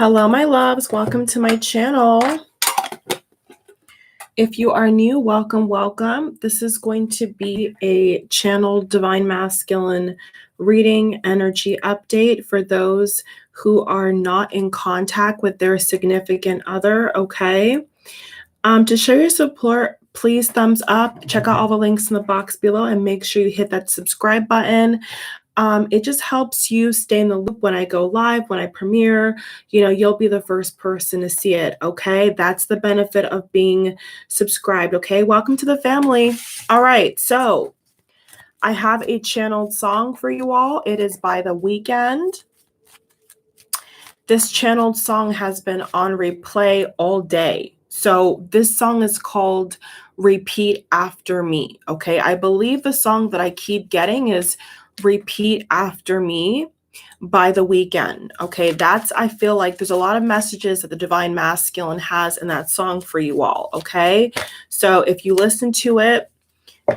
Hello, my loves. Welcome to my channel. If you are new, welcome, welcome. This is going to be a channel Divine Masculine reading energy update for those who are not in contact with their significant other, okay? To show your support, please thumbs up. Check out all the links in the box below and make sure you hit that subscribe button. It just helps you stay in the loop when I go live, when I premiere. You'll be the first person to see it, okay? That's the benefit of being subscribed, okay? Welcome to the family. All right, so I have a channeled song for you all. It is by The Weeknd. This channeled song has been on replay all day. So this song is called Repeat After Me, okay? I believe the song that I keep getting is Repeat After Me by The Weeknd, okay? I feel like there's a lot of messages that the Divine Masculine has in that song for you all, okay? So if you listen to it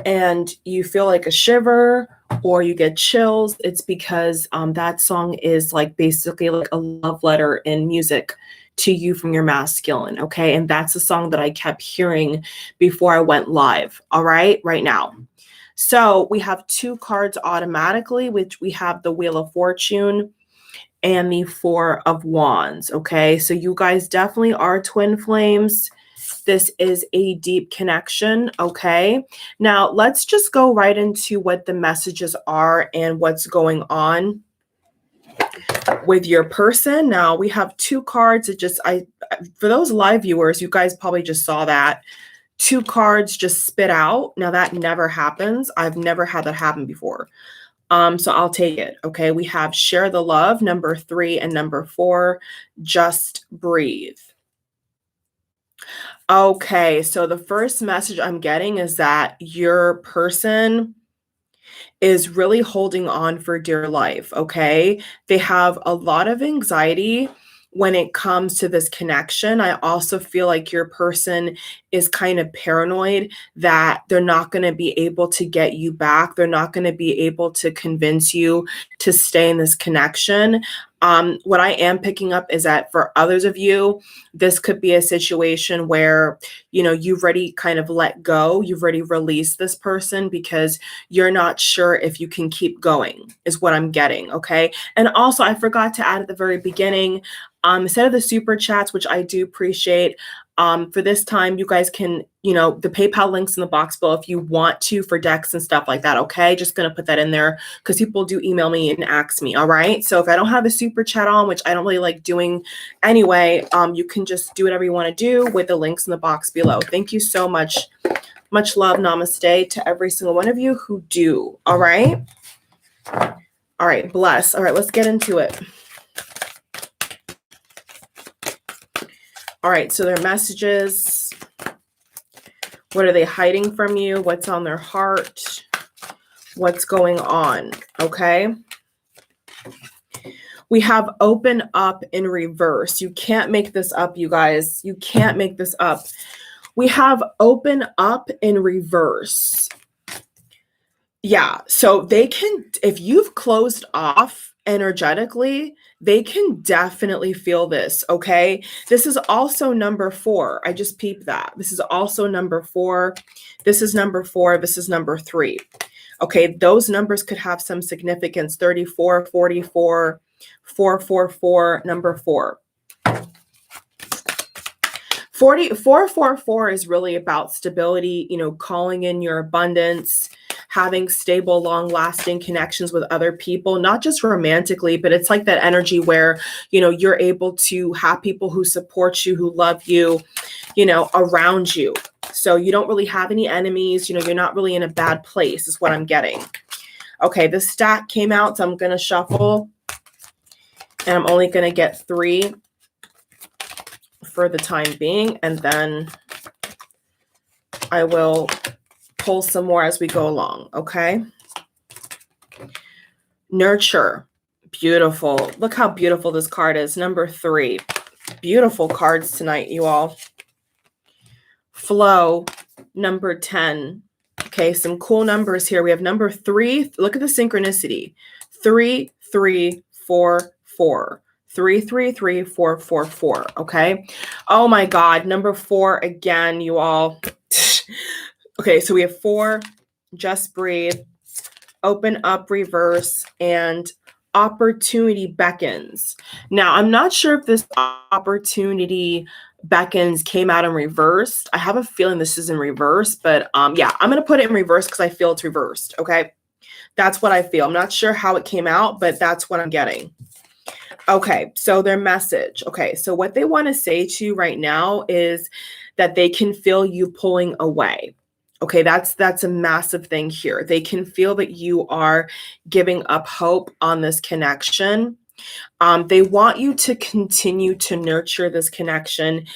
and you feel like a shiver or you get chills, it's because that song is like basically like a love letter in music to you from your masculine, okay? And that's the song that I kept hearing before I went live, all right now. So we have two cards automatically, which we have the Wheel of Fortune and the Four of Wands, okay? So you guys definitely are twin flames. This is a deep connection, okay? Now let's just go right into what the messages are and what's going on with your person. Now we have two cards. For those live viewers, you guys probably just saw that. Two cards just spit out. Now that never happens. I've never had that happen before. So I'll take it. Okay. We have Share the Love, number 3, and number 4, Just Breathe. Okay. So the first message I'm getting is that your person is really holding on for dear life. Okay. They have a lot of anxiety when it comes to this connection. I also feel like your person is kind of paranoid that they're not going to be able to get you back. They're not going to be able to convince you to stay in this connection. What I am picking up is that for others of you, this could be a situation where, you've already kind of let go. You've already released this person because you're not sure if you can keep going, is what I'm getting. Okay. And also, I forgot to add at the very beginning, instead of the super chats, which I do appreciate, for this time, you guys can, the PayPal links in the box below if you want to for decks and stuff like that. Okay. Just going to put that in there because people do email me and ask me. All right. So if I don't have a super chat on, which I don't really like doing anyway, you can just do whatever you want to do with the links in the box below. Thank you so much. Much love. Namaste to every single one of you who do. All right. All right. Bless. All right. Let's get into it. All right, so their messages, what are they hiding from you? What's on their heart? What's going on? Okay. We have open up in reverse. You can't make this up, you guys. You can't make this up. We have open up in reverse. Yeah, so they can, if you've closed off energetically, they can definitely feel this, okay? This is also number 4. I just peeped that. This is also number 4. This is number 4. This is number 3. Okay, those numbers could have some significance. 34, 44, 444, number 4. 444 is really about stability, calling in your abundance, having stable, long-lasting connections with other people, not just romantically, but it's like that energy where, you're able to have people who support you, who love you, around you. So you don't really have any enemies, you're not really in a bad place is what I'm getting. Okay, the stack came out, so I'm going to shuffle, and I'm only going to get 3 for the time being, and then I will pull some more as we go along, okay? Nurture, beautiful. Look how beautiful this card is, number 3. Beautiful cards tonight, you all. Flow, number 10. Okay, some cool numbers here. We have number 3. Look at the synchronicity. 3, 3, 4, 4. 333444. Okay. Oh my God. Number 4 again, you all. Okay. So we have 4, just breathe, open up, reverse, and opportunity beckons. Now, I'm not sure if this opportunity beckons came out in reverse. I have a feeling this is in reverse, but yeah, I'm going to put it in reverse because I feel it's reversed. Okay. That's what I feel. I'm not sure how it came out, but that's what I'm getting. Okay, so their message. Okay, so what they want to say to you right now is that they can feel you pulling away. Okay, that's a massive thing here. They can feel that you are giving up hope on this connection. They want you to continue to nurture this connection,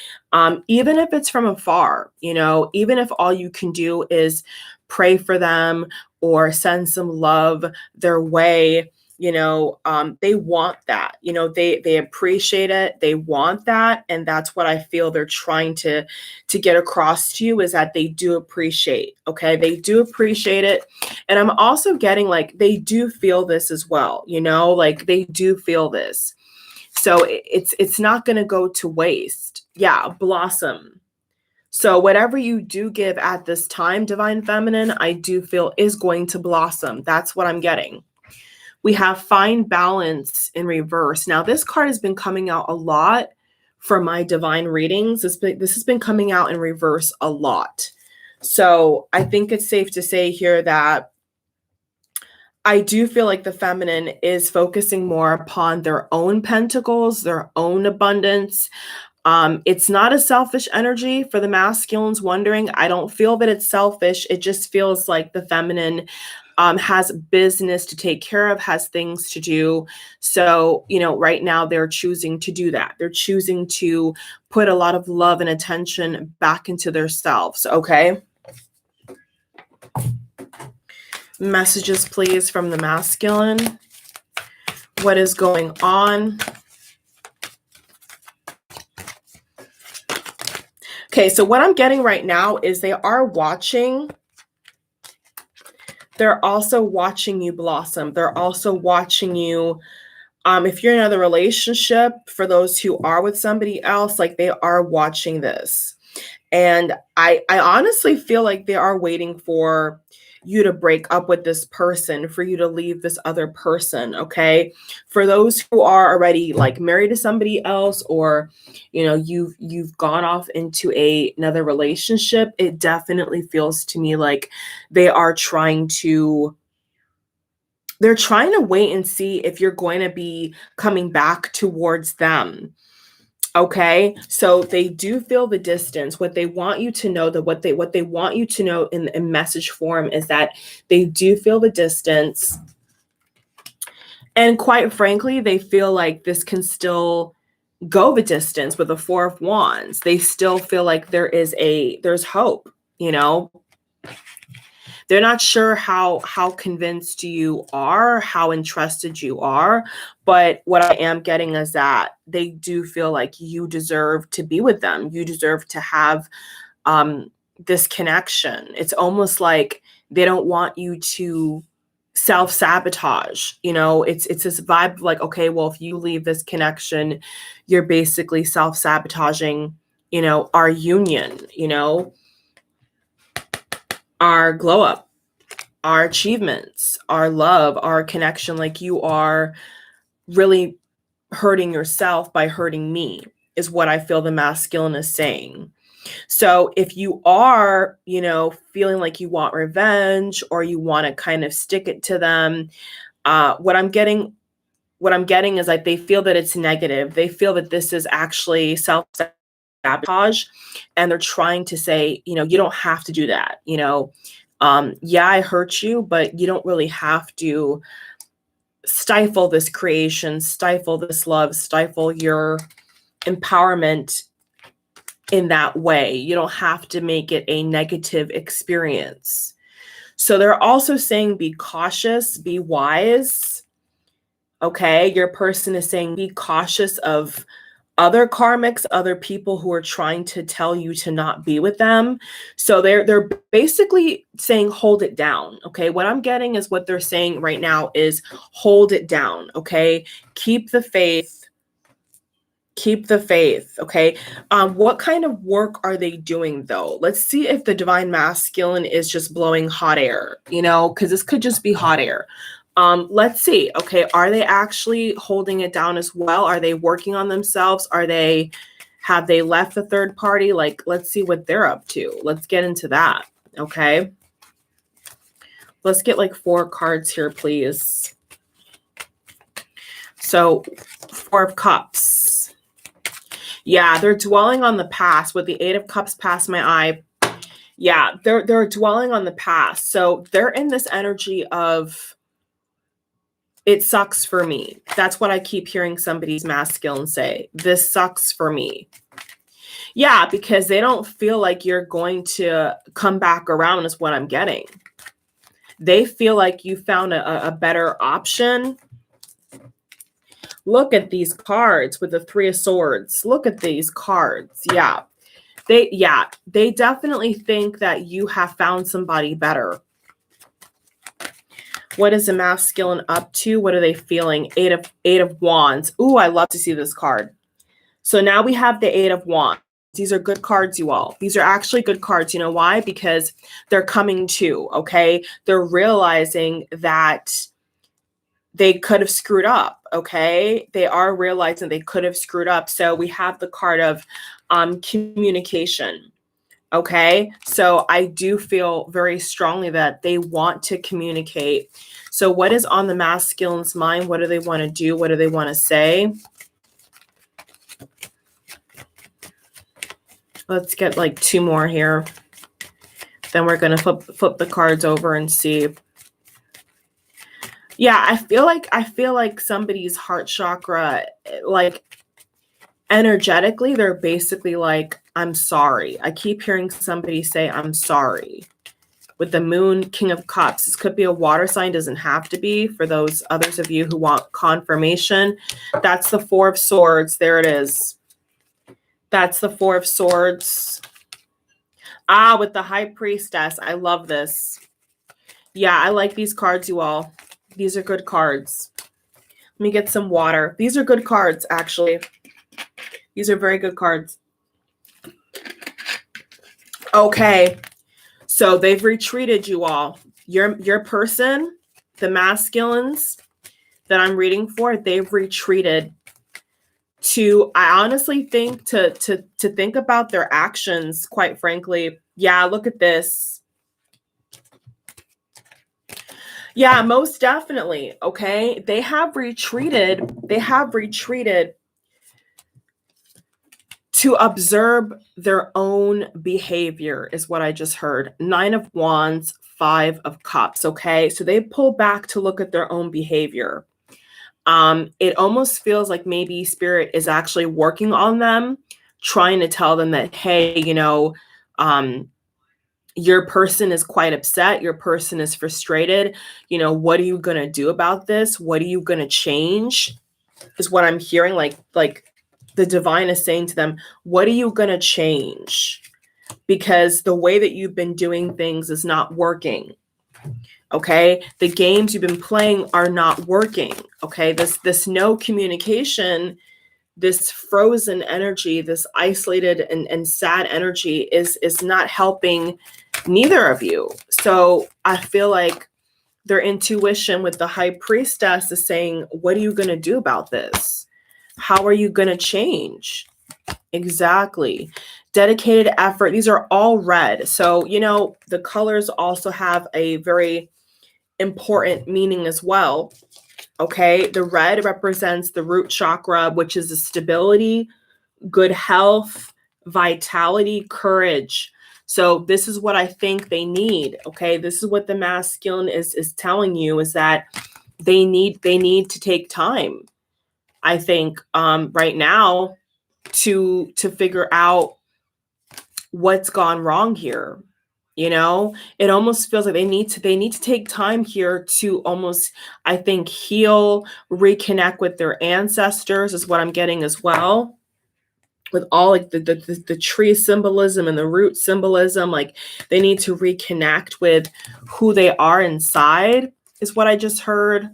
even if it's from afar, even if all you can do is pray for them or send some love their way. They want that. They appreciate it. They want that, and that's what I feel they're trying to get across to you, is that they do appreciate. Okay, they do appreciate it, and I'm also getting like they do feel this as well. Like they do feel this, so it's not going to go to waste. Yeah, blossom. So whatever you do give at this time, Divine Feminine, I do feel is going to blossom. That's what I'm getting. We have find balance in reverse. Now, this card has been coming out a lot for my divine readings. This has been coming out in reverse a lot. So I think it's safe to say here that I do feel like the feminine is focusing more upon their own pentacles, their own abundance. It's not a selfish energy for the masculines wondering. I don't feel that it's selfish. It just feels like the feminine has business to take care of, has things to do. So, right now they're choosing to do that. They're choosing to put a lot of love and attention back into themselves. Okay. Messages, please, from the masculine. What is going on? Okay, so what I'm getting right now is they are watching. They're also watching you blossom. They're also watching you. If you're in another relationship, for those who are with somebody else, like they are watching this. And I honestly feel like they are waiting for you to break up with this person, for you to leave this other person. Okay. For those who are already like married to somebody else, or, you've gone off into another relationship, it definitely feels to me like they're trying to wait and see if you're going to be coming back towards them. Okay, so they do feel the distance. What they want you to know, that what they want you to know in message form, is that they do feel the distance. And quite frankly, they feel like this can still go the distance with the 4 of Wands. They still feel like there's hope, They're not sure how convinced you are, how interested you are, but what I am getting is that they do feel like you deserve to be with them. You deserve to have this connection. It's almost like they don't want you to self-sabotage. It's this vibe of like, okay, well, if you leave this connection, you're basically self-sabotaging, our union, our glow up, our achievements, our love, our connection. Like you are really hurting yourself by hurting me, is what I feel the masculine is saying. So if you are, feeling like you want revenge, or you want to kind of stick it to them, what I'm getting is like they feel that it's negative. They feel that this is actually self-sabotage, and they're trying to say, you don't have to do that. Yeah, I hurt you, but you don't really have to stifle this creation, stifle this love, stifle your empowerment in that way. You don't have to make it a negative experience. So they're also saying be cautious, be wise. Okay, your person is saying be cautious of other karmics, other people who are trying to tell you to not be with them. So they're basically saying hold it down. Okay, what I'm getting is what they're saying right now is hold it down. Okay, keep the faith. Keep the faith, okay? What kind of work are they doing, though? Let's see if the divine masculine is just blowing hot air, because this could just be hot air. Let's see, okay? Are they actually holding it down as well? Are they working on themselves? Have they left the third party? Like, let's see what they're up to. Let's get into that, okay? Let's get like 4 cards here, please. So, 4 of Cups. Yeah, they're dwelling on the past. With the 8 of Cups past my eye. Yeah, they're dwelling on the past. So they're in this energy of, it sucks for me. That's what I keep hearing somebody's masculine say. This sucks for me. Yeah, because they don't feel like you're going to come back around is what I'm getting. They feel like you found a better option. Look at these cards with the 3 of Swords. Look at these cards. Yeah. They definitely think that you have found somebody better. What is a masculine up to? What are they feeling? 8 of Wands. Ooh, I love to see this card. So now we have the 8 of Wands. These are good cards, you all. These are actually good cards. You know why? Because they're coming to, okay? They're realizing that they could have screwed up, okay? They are realizing they could have screwed up. So we have the card of communication, okay? So I do feel very strongly that they want to communicate. So what is on the masculine's mind? What do they want to do? What do they want to say? Let's get like 2 more here. Then we're going to flip the cards over and see. Yeah, I feel like somebody's heart chakra, like energetically, they're basically like, I'm sorry. I keep hearing somebody say, I'm sorry. With the Moon, King of Cups, this could be a water sign, doesn't have to be. For those others of you who want confirmation, that's the 4 of Swords. There it is. That's the 4 of Swords. Ah, with the High Priestess. I love this. Yeah, I like these cards, you all. These are good cards. Let me get some water. These are good cards, actually. These are very good cards. Okay. So they've retreated, you all. Your person, the masculines that I'm reading for, they've retreated to, I honestly think, to think about their actions, quite frankly. Yeah, look at this. Yeah, most definitely. Okay. They have retreated. They have retreated to observe their own behavior is what I just heard. 9 of Wands, 5 of Cups. Okay. So they pull back to look at their own behavior. It almost feels like maybe Spirit is actually working on them, trying to tell them that, hey, your person is quite upset. Your person is frustrated. What are you going to do about this? What are you going to change? Is what I'm hearing. Like the divine is saying to them, what are you going to change? Because the way that you've been doing things is not working. Okay. The games you've been playing are not working. Okay. This no communication, this frozen energy, this isolated and sad energy is not helping neither of you. So I feel like their intuition with the High Priestess is saying, what are you going to do about this? How are you going to change? Exactly. Dedicated effort. These are all red. So, the colors also have a very important meaning as well. Okay. The red represents the root chakra, which is the stability, good health, vitality, courage. So this is what I think they need. Okay. This is what the masculine is telling you, is that they need to take time, I think, right now to figure out what's gone wrong here. It almost feels like they need to take time here to almost, I think, heal, reconnect with their ancestors is what I'm getting as well. With all like the tree symbolism and the root symbolism, like they need to reconnect with who they are inside is what I just heard.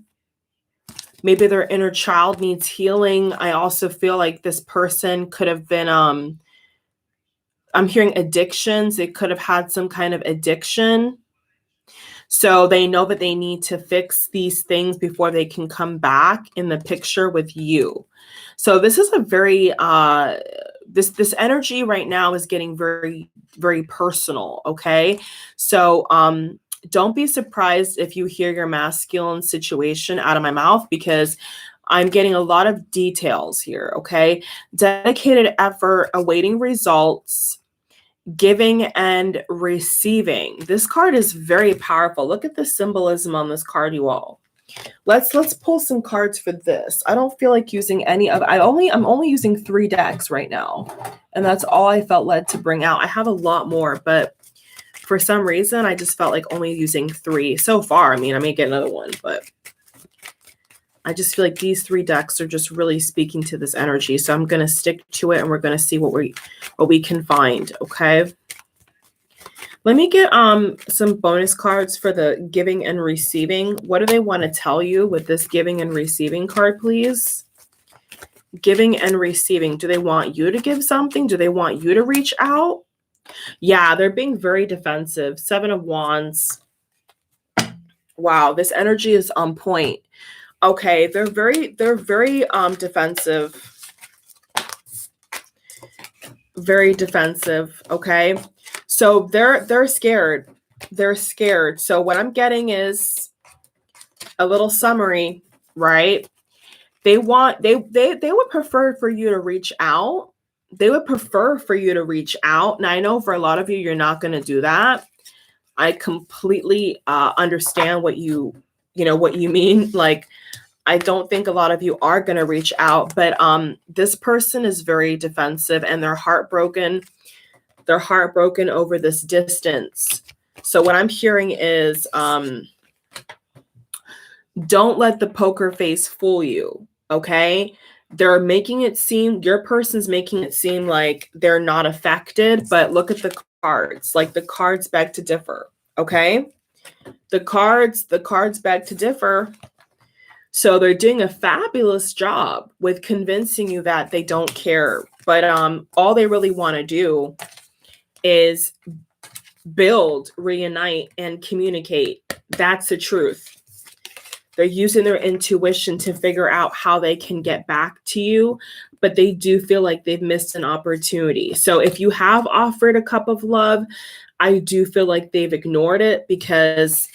maybe their inner child needs healing. I also feel like this person could have been, I'm hearing addictions. They could have had some kind of addiction. So they know that they need to fix these things before they can come back in the picture with you. So this is a very, this energy right now is getting very, very personal. Okay. So, don't be surprised if you hear your masculine situation out of my mouth, because I'm getting a lot of details here. Okay. Dedicated effort, awaiting results, giving and receiving. This card is very powerful. Look at the symbolism on this card, you all. Let's pull some cards for this. I don't feel like using any of, I'm only using 3 decks right now. And that's all I felt led to bring out. I have a lot more, but for some reason, I just felt like only using 3 so far. I mean, I may get another one, but I just feel like these 3 decks are just really speaking to this energy. So I'm going to stick to it, and we're going to see what we can find. Okay. Let me get some bonus cards for the giving and receiving. What do they want to tell you with this giving and receiving card, please? Giving and receiving. Do they want you to give something? Do they want you to reach out? Yeah, they're being very defensive. 7 of Wands. Wow, this energy is on point. Okay, they're very defensive. Very defensive, okay? So they're scared. They're scared. So what I'm getting is a little summary, right? They would prefer for you to reach out. They would prefer for you to reach out. Now, I know for a lot of you, you're not going to do that. I completely understand what you mean. Like, I don't think a lot of you are going to reach out, but this person is very defensive, and they're heartbroken. They're heartbroken over this distance. So what I'm hearing is, don't let the poker face fool you. Okay. They're making it seem, your person's making it seem like they're not affected, but look at the cards. Like, the cards beg to differ. Okay. The cards beg to differ. So they're doing a fabulous job with convincing you that they don't care. But all they really want to do is build, reunite, and communicate. That's the truth. They're using their intuition to figure out how they can get back to you, but they do feel like they've missed an opportunity. So if you have offered a cup of love, I do feel like they've ignored it because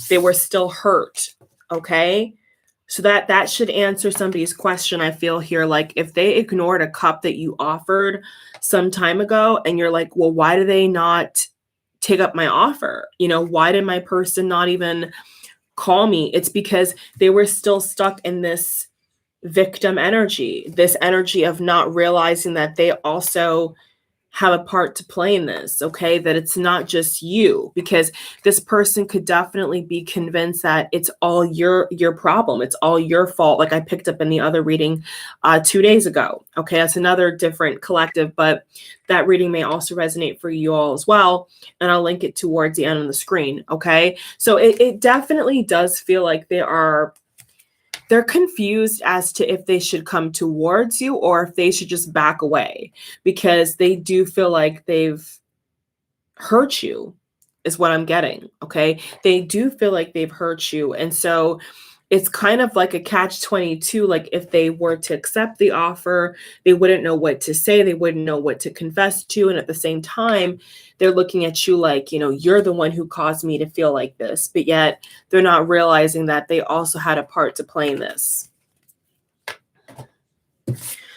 they were still hurt. Okay. So that should answer somebody's question. I feel here, like, if they ignored a cup that you offered some time ago, and you're like, well, why do they not take up my offer? Why did my person not even call me? It's because they were still stuck in this victim energy, this energy of not realizing that they also have a part to play in this. Okay. That it's not just you, because this person could definitely be convinced that it's all your problem. It's all your fault. Like I picked up in the other reading 2 days ago. Okay. That's another different collective, but that reading may also resonate for you all as well. And I'll link it towards the end of the screen. Okay. So it definitely does feel like they're confused as to if they should come towards you or if they should just back away, because they do feel like they've hurt you, is what I'm getting. Okay. They do feel like they've hurt you. And so it's kind of like a catch-22. Like, if they were to accept the offer, they wouldn't know what to say. They wouldn't know what to confess to. And at the same time, they're looking at you like, you're the one who caused me to feel like this. But yet they're not realizing that they also had a part to play in this.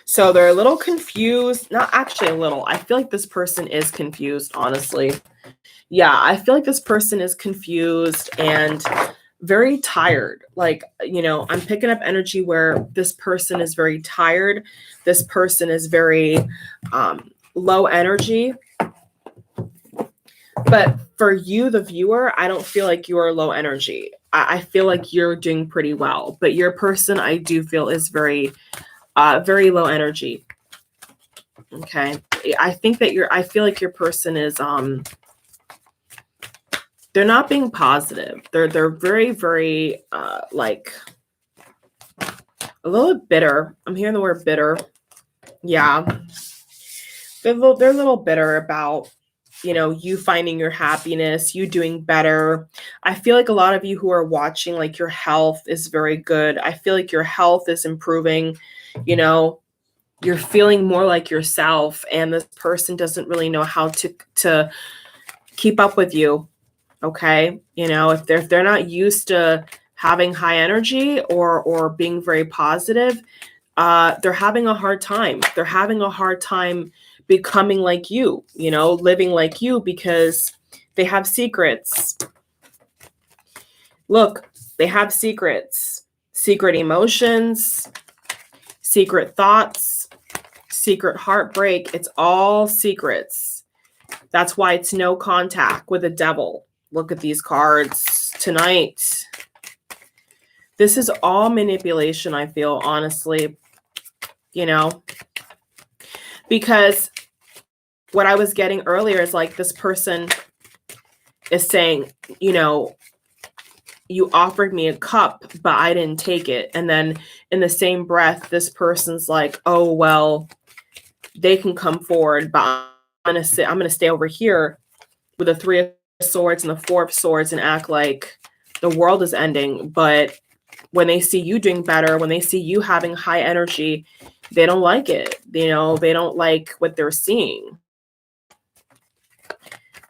So they're a little confused. Not actually a little. I feel like this person is confused, honestly. Yeah, I feel like this person is confused and very tired. Like, I'm picking up energy where this person is very tired. This person is very low energy. But for you, the viewer, I don't feel like you are low energy. I feel like you're doing pretty well. But your person, I do feel, is very, very low energy. Okay. I feel like your person is, they're not being positive. They're very, very, a little bit bitter. I'm hearing the word bitter. Yeah. They're a little bitter about, you finding your happiness, you doing better. I feel like a lot of you who are watching, like your health is very good. I feel like your health is improving, you're feeling more like yourself, and this person doesn't really know how to keep up with you. Okay. If they're not used to having high energy or being very positive, they're having a hard time. They're having a hard time becoming like you, living like you, because they have secrets. Look, they have secrets, secret emotions, secret thoughts, secret heartbreak. It's all secrets. That's why it's no contact with the devil. Look at these cards tonight. This is all manipulation, I feel, honestly, because what I was getting earlier is like this person is saying, you offered me a cup, but I didn't take it. And then in the same breath, this person's like, oh, well, they can come forward, but I'm going to stay over here with the 3 of Swords and the 4 of Swords and act like the world is ending. But when they see you doing better, when they see you having high energy, they don't like it. They don't like what they're seeing,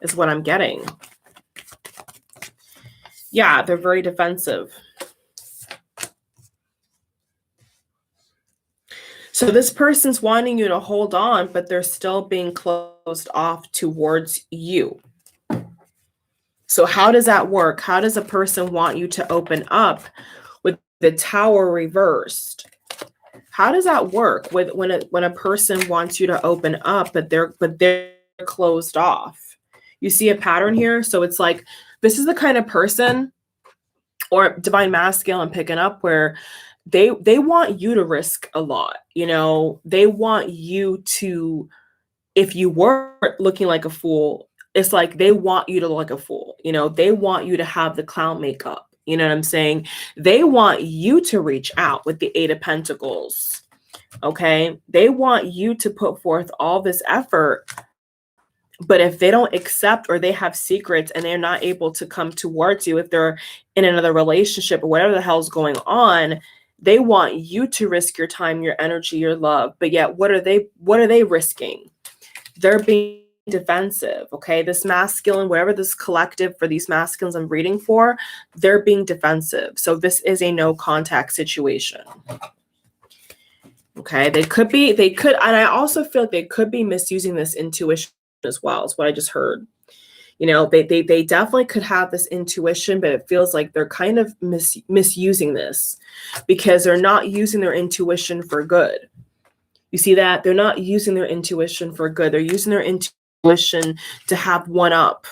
is what I'm getting. Yeah, they're very defensive. So this person's wanting you to hold on, but they're still being closed off towards you. So how does that work? How does a person want you to open up with the Tower reversed? How does that work with when a person wants you to open up, but they're closed off? You see a pattern here? So it's like, this is the kind of person, or divine masculine picking up, where they want you to risk a lot. They want you to, if you were looking like a fool, it's like they want you to look like a fool. They want you to have the clown makeup. You know what I'm saying? They want you to reach out with the 8 of Pentacles. Okay. They want you to put forth all this effort. But if they don't accept, or they have secrets and they're not able to come towards you, if they're in another relationship or whatever the hell's going on, they want you to risk your time, your energy, your love. But yet, what are they risking? They're being defensive. Okay. This masculine, whatever this collective for these masculines I'm reading for, they're being defensive. So this is a no contact situation. Okay. They could, and I also feel like they could be misusing this intuition as well, is what I just heard. They definitely could have this intuition, but it feels like they're kind of misusing this, because they're not using their intuition for good. You see that? They're not using their intuition for good. They're using their intuition to have one up,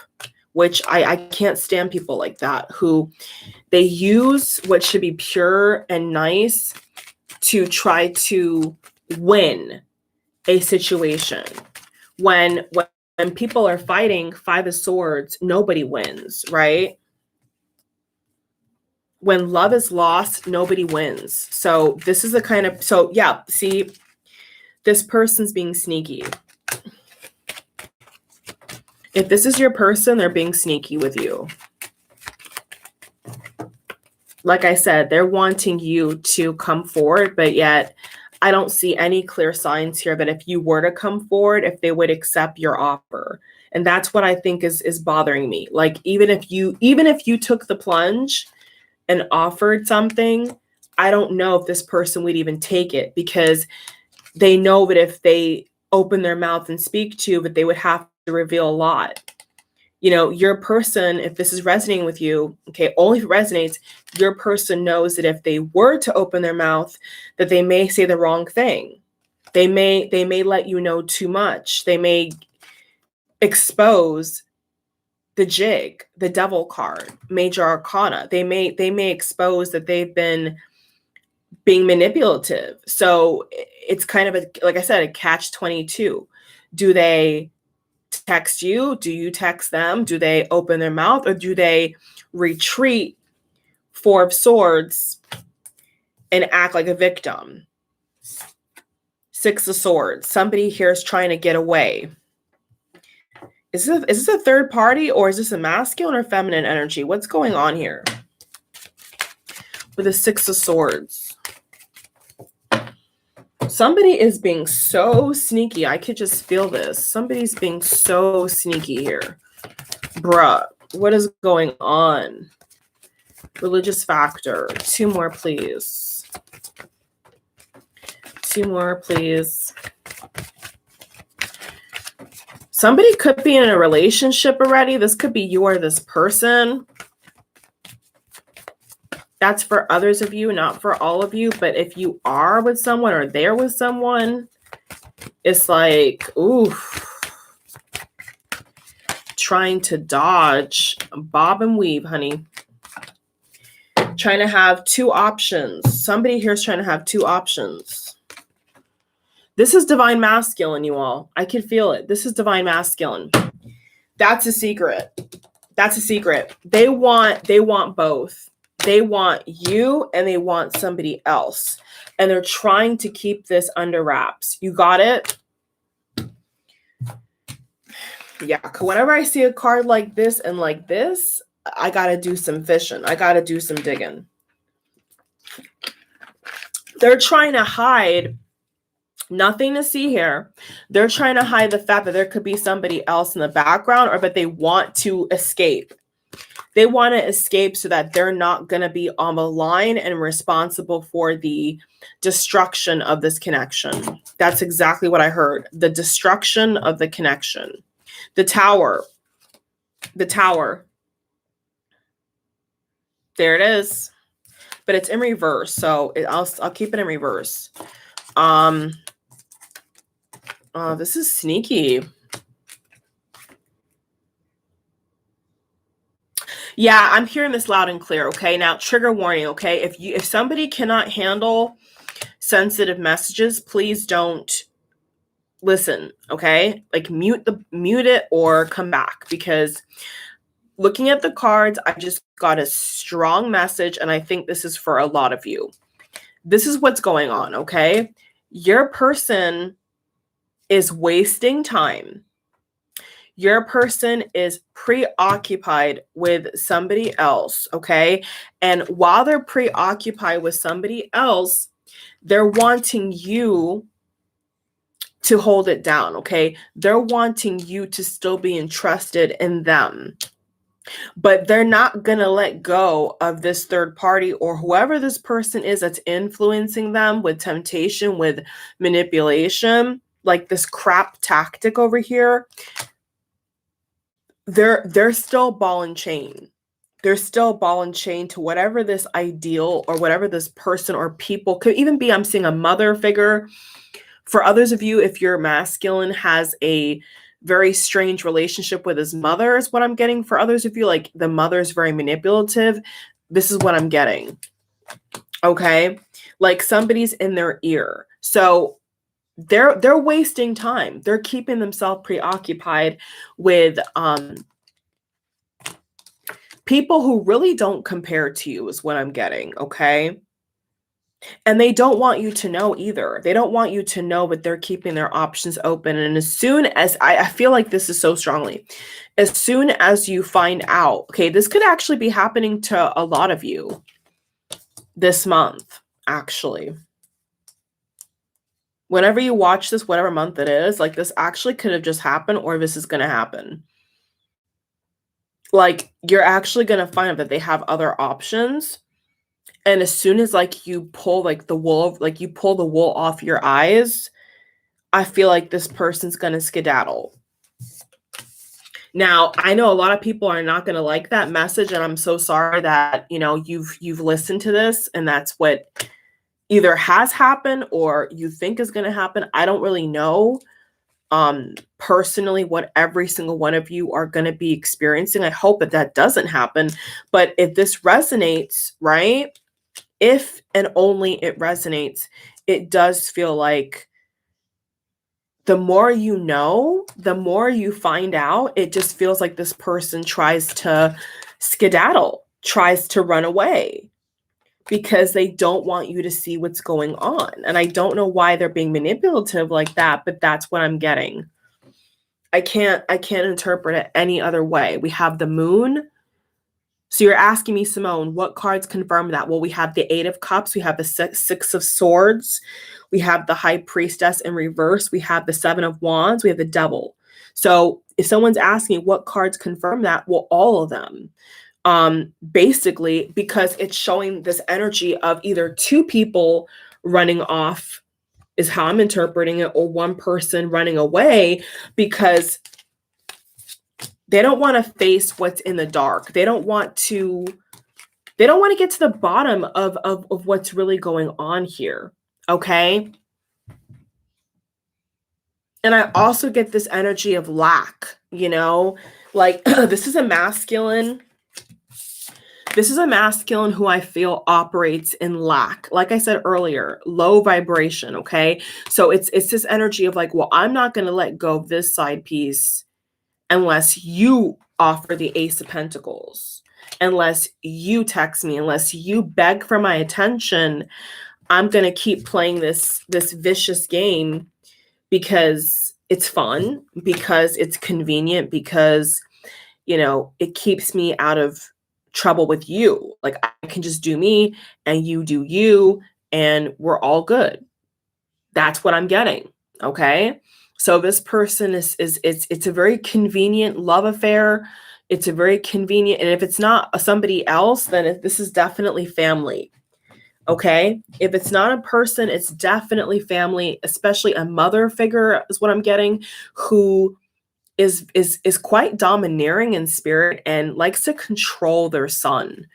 which I can't stand people like that, who they use what should be pure and nice to try to win a situation. When people are fighting, 5 of Swords, nobody wins, right? When love is lost, nobody wins. So this is the kind of, so yeah, see, this person's being sneaky. If this is your person, they're being sneaky with you. Like I said, they're wanting you to come forward, but yet I don't see any clear signs here that if you were to come forward, if they would accept your offer. And that's what I think is bothering me. Like, even if you took the plunge and offered something, I don't know if this person would even take it, because they know that if they open their mouth and speak to you, that they would have to reveal a lot. Your person, if this is resonating with you, okay, only if it resonates, your person knows that if they were to open their mouth, that they may say the wrong thing. They may let you know too much. They may expose the jig, the devil card, major arcana. They may expose that they've been being manipulative. So it's kind of like I said, a catch-22. Do they text you? Do you text them? Do they open their mouth, or do they retreat? 4 of Swords, and act like a victim. Six of Swords. Somebody here is trying to get away. Is this a third party, or is this a masculine or feminine energy? What's going on here with the Six of Swords? Somebody is being so sneaky. I could just feel this. Somebody's being so sneaky here. Bruh, what is going on? Religious factor. Two more, please. Two more, please. Somebody could be in a relationship already. This could be you or this person. That's for others of you, not for all of you. But if you are with someone or they're with someone, it's like, ooh, trying to dodge, bob and weave, honey. Trying to have two options. Somebody here is trying to have two options. This is divine masculine, you all. I can feel it. This is divine masculine. That's a secret. That's a secret. They want both. They want you and they want somebody else. And they're trying to keep this under wraps. You got it? Yeah. Whenever I see a card like this and like this, I got to do some fishing. I got to do some digging. They're trying to hide. Nothing to see here. They're trying to hide the fact that there could be somebody else in the background, or but they want to escape. They want to escape so that they're not going to be on the line and responsible for the destruction of this connection. That's exactly what I heard. The destruction of the connection. The Tower. The Tower. There it is. But it's in reverse, so I'll keep it in reverse. Oh, this is sneaky. Yeah, I'm hearing this loud and clear, okay? Now, trigger warning, okay? If somebody cannot handle sensitive messages, please don't listen, okay? Like mute it or come back, because looking at the cards, I just got a strong message, and I think this is for a lot of you. This is what's going on, okay? Your person is wasting time. Your person is preoccupied with somebody else, okay? And while they're preoccupied with somebody else, they're wanting you to hold it down, okay? They're wanting you to still be interested in them. But they're not going to let go of this third party or whoever this person is that's influencing them with temptation, with manipulation, like this crap tactic over here. They're still ball and chain. They're still ball and chain to whatever this ideal or whatever this person or people could even be. I'm seeing a mother figure. For others of you, if your masculine has a very strange relationship with his mother is what I'm getting. For others of you, like the mother's very manipulative. This is what I'm getting. Okay? Like somebody's in their ear. So they're wasting time. They're keeping themselves preoccupied with people who really don't compare to you is what I'm getting, okay? And they don't want you to know either. They don't want you to know, but they're keeping their options open. And as soon as I feel like this is so strongly, as soon as you find out, okay, this could actually be happening to a lot of you this month, actually. Whenever you watch this, whatever month it is, like this actually could have just happened, or this is going to happen. Like you're actually going to find out that they have other options. And as soon as like you pull like the wool, like you pull the wool off your eyes, I feel like this person's going to skedaddle. Now, I know a lot of people are not going to like that message, and I'm so sorry that, you know, you've listened to this and that's what either has happened or you think is going to happen. I don't really know personally what every single one of you are going to be experiencing. I hope that doesn't happen. But if this resonates, right? If and only it resonates, it does feel like the more you know, the more you find out, it just feels like this person tries to skedaddle, tries to run away. because they don't want you to see what's going on. And I don't know why they're being manipulative like that, but that's what I'm getting. I can't interpret it any other way. We have the moon. So you're asking me, Simone, what cards confirm that? Well, we have the Eight of Cups, we have the Six of Swords, we have the High Priestess in reverse, we have the Seven of Wands, we have the Devil. So if someone's asking what cards confirm that, well, all of them. Basically, because it's showing this energy of either two people running off is how I'm interpreting it, or one person running away because they don't want to face what's in the dark. They don't want to get to the bottom of what's really going on here. Okay. And I also get this energy of lack, like this is a masculine who I feel operates in lack. Like I said earlier, low vibration. Okay. So it's this energy of like, well, I'm not going to let go of this side piece unless you offer the Ace of Pentacles, unless you text me, unless you beg for my attention. I'm going to keep playing this vicious game because it's fun, because it's convenient, because, it keeps me out of trouble with you. Like I can just do me and you do you and we're all good. That's what I'm getting. Okay. So this person it's a very convenient love affair. It's a very convenient, and if it's not somebody else, then this is definitely family. Okay. If it's not a person, it's definitely family, especially a mother figure is what I'm getting, who is quite domineering in spirit and likes to control their son.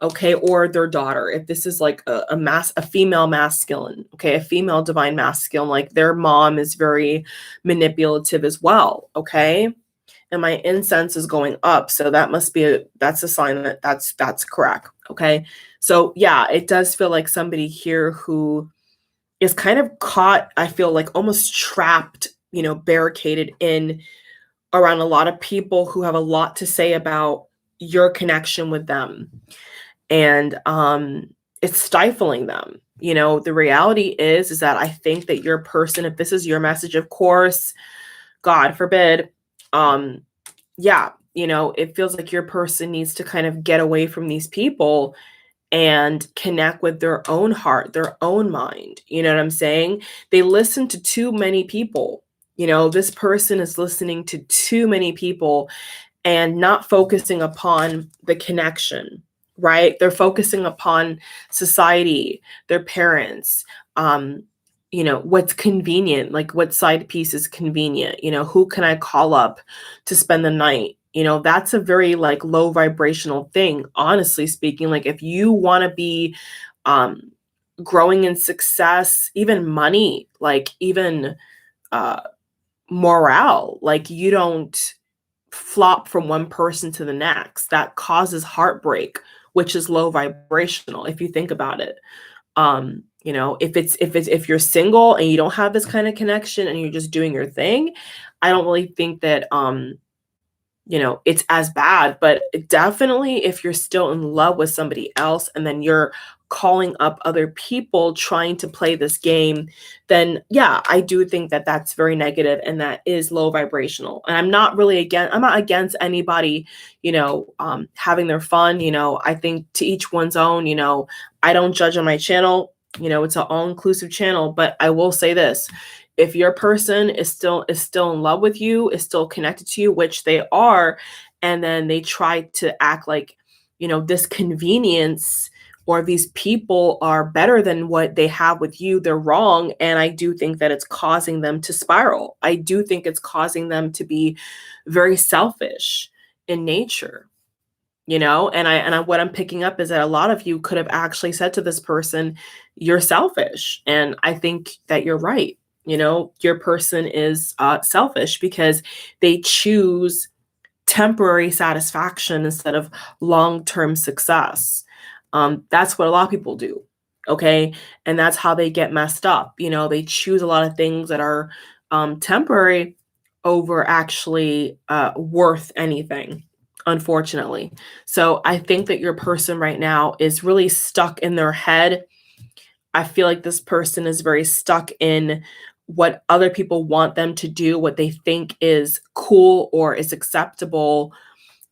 Okay, or their daughter. If this is like a female masculine, okay, a female divine masculine, like their mom is very manipulative as well. Okay, and my incense is going up, so that must be that's a sign that that's correct. Okay, so yeah, it does feel like somebody here who is kind of caught, I feel like almost trapped, barricaded in around a lot of people who have a lot to say about your connection with them. And it's stifling them. The reality is that I think that your person, if this is your message, of course, God forbid, it feels like your person needs to kind of get away from these people and connect with their own heart, their own mind. You know what I'm saying? They listen to too many people. This person is listening to too many people and not focusing upon the connection, right? They're focusing upon society, their parents, what's convenient, like what side piece is convenient, who can I call up to spend the night? That's a very like low vibrational thing, honestly speaking. Like if you want to be growing in success, even money, like even morale, like you don't flop from one person to the next. That causes heartbreak, which is low vibrational if you think about it. If you're single and you don't have this kind of connection and you're just doing your thing, I don't really think that it's as bad. But definitely if you're still in love with somebody else and then you're calling up other people trying to play this game, then yeah, I do think that that's very negative and that is low vibrational. And I'm not against anybody, having their fun. I think to each one's own. I don't judge on my channel. It's an all-inclusive channel, but I will say this. If your person is still in love with you, is still connected to you, which they are, and then they try to act like, this convenience or these people are better than what they have with you, they're wrong. And I do think that it's causing them to spiral. I do think it's causing them to be very selfish in nature. And what I'm picking up is that a lot of you could have actually said to this person, you're selfish. And I think that you're right. Your person is selfish because they choose temporary satisfaction instead of long-term success. That's what a lot of people do. Okay. And that's how they get messed up. They choose a lot of things that are temporary over actually worth anything. unfortunately. So I think that your person right now is really stuck in their head. I feel like this person is very stuck in what other people want them to do, what they think is cool or is acceptable.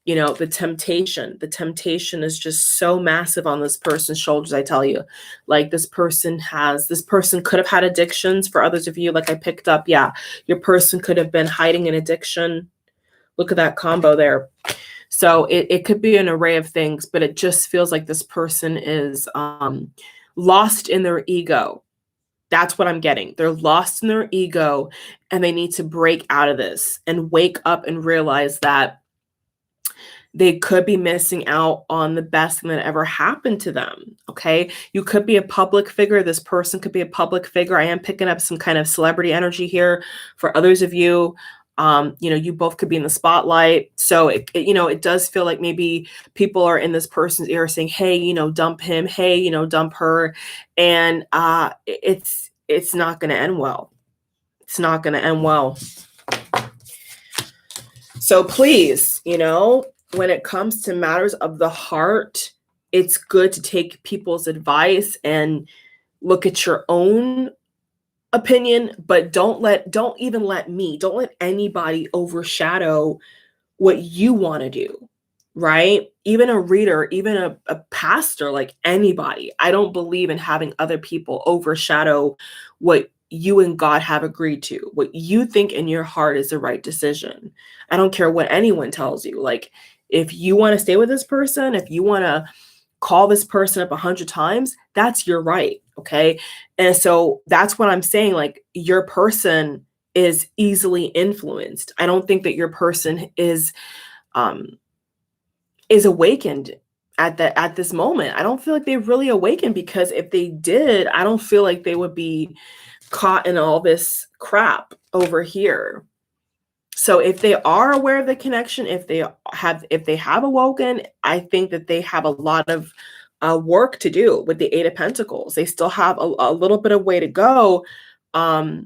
You know, the temptation is just so massive on this person's shoulders. I tell you, like this person could have had addictions. For others of you, like I picked up, yeah, your person could have been hiding an addiction. Look at that combo there. So it could be an array of things, but it just feels like this person is lost in their ego. That's what I'm getting. They're lost in their ego and they need to break out of this and wake up and realize that they could be missing out on the best thing that ever happened to them. Okay. You could be a public figure. This person could be a public figure. I am picking up some kind of celebrity energy here. For others of you, you know, you both could be in the spotlight. So it does feel like maybe people are in this person's ear saying, hey, you know, dump him. Hey, you know, dump her. And it's not going to end well. It's not going to end well. So please, you know, when it comes to matters of the heart, it's good to take people's advice and look at your own opinion, but don't let anybody overshadow what you want to do, right? Even a reader, even a pastor, like anybody. I don't believe in having other people overshadow what you and God have agreed to, what you think in your heart is the right decision. I don't care what anyone tells you. Like, if you want to stay with this person, if you want to call this person up 100 times, that's your right. Okay. And so that's what I'm saying. Like, your person is easily influenced. I don't think that your person is awakened at this moment. I don't feel like they really awakened, because if they did, I don't feel like they would be caught in all this crap over here. So if they are aware of the connection, if they have awoken, I think that they have a lot of work to do with the Eight of Pentacles. They still have a little bit of way to go. Yeah,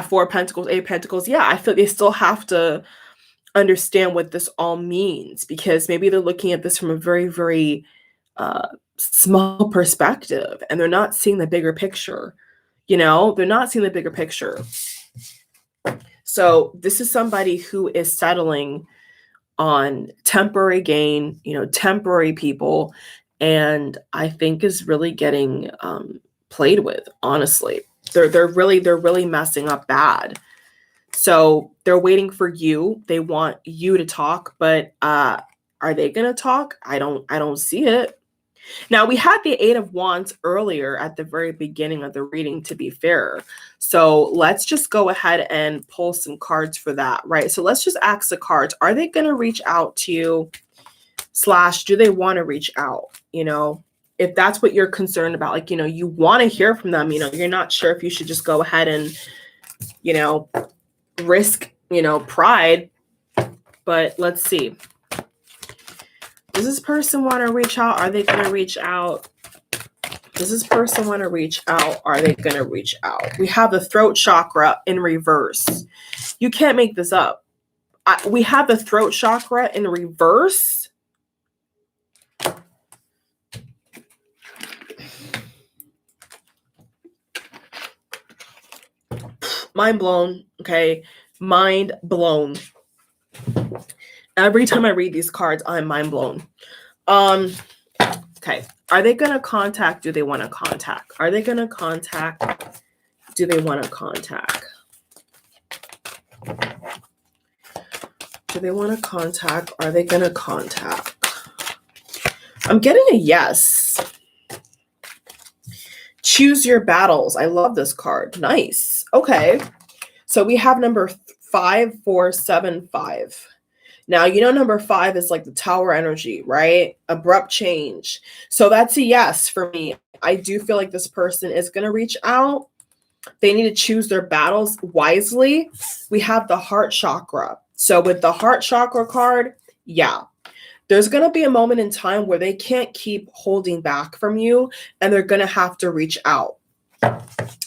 Four of Pentacles, Eight of Pentacles. Yeah, I feel they still have to understand what this all means, because maybe they're looking at this from a very, very small perspective, and they're not seeing the bigger picture. You know, they're not seeing the bigger picture. So this is somebody who is settling on temporary gain, you know, temporary people, and I think is really getting played with. Honestly, they're really messing up bad. So they're waiting for you. They want you to talk, but are they going to talk? I don't see it. Now, we had the Eight of Wands earlier at the very beginning of the reading, to be fair. So let's just go ahead and pull some cards for that, right? So let's just ask the cards. Are they going to reach out to you? / do they want to reach out? You know, if that's what you're concerned about, like, you know, you want to hear from them, you know, you're not sure if you should just go ahead and, you know, risk, you know, pride. But let's see. Does this person want to reach out? Are they going to reach out? Does this person want to reach out? Are they going to reach out? We have the throat chakra in reverse. You can't make this up. We have the throat chakra in reverse. Mind blown. Okay. Mind blown. Every time I read these cards, I'm mind blown. Okay. Are they going to contact? Do they want to contact? Are they going to contact? Do they want to contact? Do they want to contact? Are they going to contact? I'm getting a yes. Choose your battles. I love this card. Nice. Okay. So we have number 5, 4, 7, 5. Now, you know, number 5 is like the Tower energy, right? Abrupt change. So that's a yes for me. I do feel like this person is going to reach out. They need to choose their battles wisely. We have the heart chakra. So with the heart chakra card, yeah, there's going to be a moment in time where they can't keep holding back from you, and they're going to have to reach out,